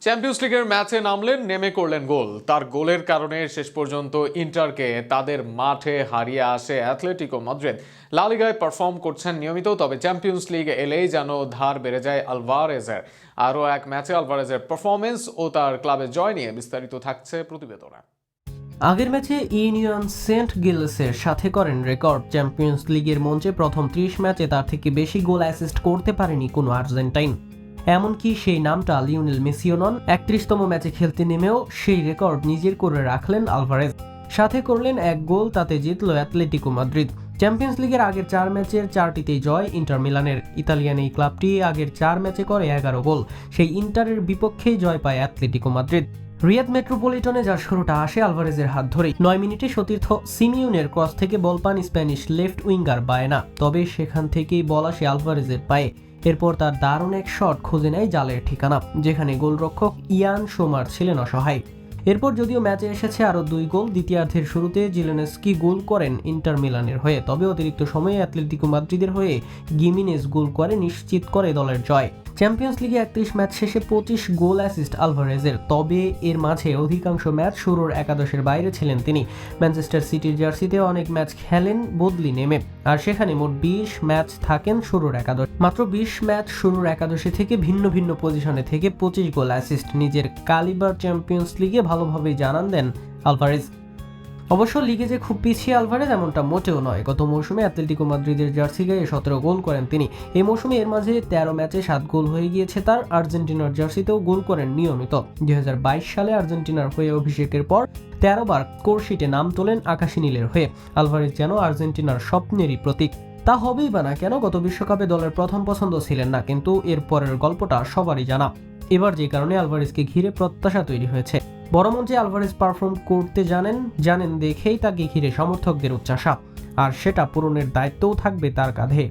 Champions লিগের ম্যাচে নামলেন, নেমে করলেন গোল। তার গোলের কারণে শেষ পর্যন্ত ইন্টারকে তাদের মাঠে হারিয়ে আসে অ্যাথলেটিকো মাদ্রিদ। লা লিগায় পারফর্ম করছেন নিয়মিত, তবে চ্যাম্পিয়ন্স লিগ এলেই যেন ধার বেড়ে যায় আলভারেজের। আরও এক ম্যাচে আলভারেজের পারফরমেন্স ও তার ক্লাবের জয় নিয়ে বিস্তারিত থাকছে প্রতিবেদনে। আগের ম্যাচে ইউনিয়ন সেন্ট গিলসের সাথে করেন রেকর্ড। চ্যাম্পিয়ন্স লিগের মঞ্চে প্রথম 30 ম্যাচে তার থেকে বেশি গোল অ্যাসিস্ট করতে পারেনি কোনো আর্জেন্টাইন। এমনকি সেই নামটা লিওনেল মেসিও নন। 31তম ম্যাচে খেলতে নেমেও সেই রেকর্ড নিজের করে রাখলেন আলভারেজ। সাথে করলেন এক গোল, তাতে জিতল অ্যাথলেটিকো মাদ্রিদ। চ্যাম্পিয়ন্স লিগের আগের 4 ম্যাচের 4টিতেই জয় ইন্টার মিলানের। ইতালিয়ান এই ক্লাবটি আগের 4 ম্যাচে করে 11 গোল। সেই ইন্টারের বিপক্ষেই জয় পায় অ্যাথলেটিকো মাদ্রিদ। রিয়াদ মেট্রোপলিটনে যার শুরুটা আসে আলভারেজের হাত ধরেই। 9 মিনিটে সতীর্থ সিমিউনের ক্রস থেকে বল পান স্প্যানিশ লেফট উইঙ্গার বায়না, তবে সেখান থেকেই বল আসে আলভারেজের পায়ে। এরপর তার দারুণ এক শট খুঁজে নেয় জালের ঠিকানা, যেখানে গোলরক্ষক ইয়ান সোমার ছিলেন অসহায়। এরপর যদিও ম্যাচে এসেছে আরও 2 গোল। দ্বিতীয়ার্ধের শুরুতে জিলেনস্কি গোল করেন ইন্টার মিলানের হয়ে, তবে অতিরিক্ত সময়ে অ্যাথলেটিকো মাদ্রিদের হয়ে গিমিনেজ গোল করে নিশ্চিত করে দলের জয়। চ্যাম্পিয়ন্স লিগে 31 ম্যাচ শেষে 25 গোল অ্যাসিস্ট আলভারেজের, তবে এর মাঝে অধিকাংশ ম্যাচ শুরুর একাদশের বাইরে ছিলেন তিনি। ম্যানচেস্টার সিটির জার্সিতে অনেক ম্যাচ খেলেন বদলি নেমে, আর সেখানে মোট 20 ম্যাচ থাকেন শুরুর একাদশ। মাত্র 20 ম্যাচ শুরুর একাদশে থেকে ভিন্ন ভিন্ন পজিশনে থেকে 25 গোল অ্যাসিস্ট। নিজের কালিবার চ্যাম্পিয়ন্স লিগে ভালোভাবেই জানান দেন আলভারেজ। অবশ্য লিগে যে খুব পিছিয়ে আলভারেজ এমনটা মোটেও নয়। গত মৌসুমে অ্যাথলেটিকো মাদ্রিদের জার্সি গায়ে 17 গোল করেন তিনি। এই মৌসুমে এর মাঝে 13 ম্যাচে 7 গোল হয়ে গিয়েছে তার। আর্জেন্টিনার জার্সিতেও গোল করেন নিয়মিত। 2022 সালে আর্জেন্টিনার হয়ে অভিষেকের পর 13 বার স্কোরশিটে নাম তোলেন আকাশী নীলের হয়ে। আলভারেজ যেন আর্জেন্টিনার স্বপ্নেরই প্রতীক। তা হবেই বা না কেন, গত বিশ্বকাপে দলের প্রথম পছন্দ ছিলেন না, কিন্তু এর পরের গল্পটা সবারই জানা। এবার যে কারণে আলভারেজকে ঘিরে প্রত্যাশা তৈরি হয়েছে। বড় মঞ্চে আলভারেজ পারফর্ম করতে জানেন দেখেই তাকে ঘিরে সমর্থকদের উচ্চাসা, আর সেটা পূরণের দায়িত্বও থাকবে তার কাঁধে।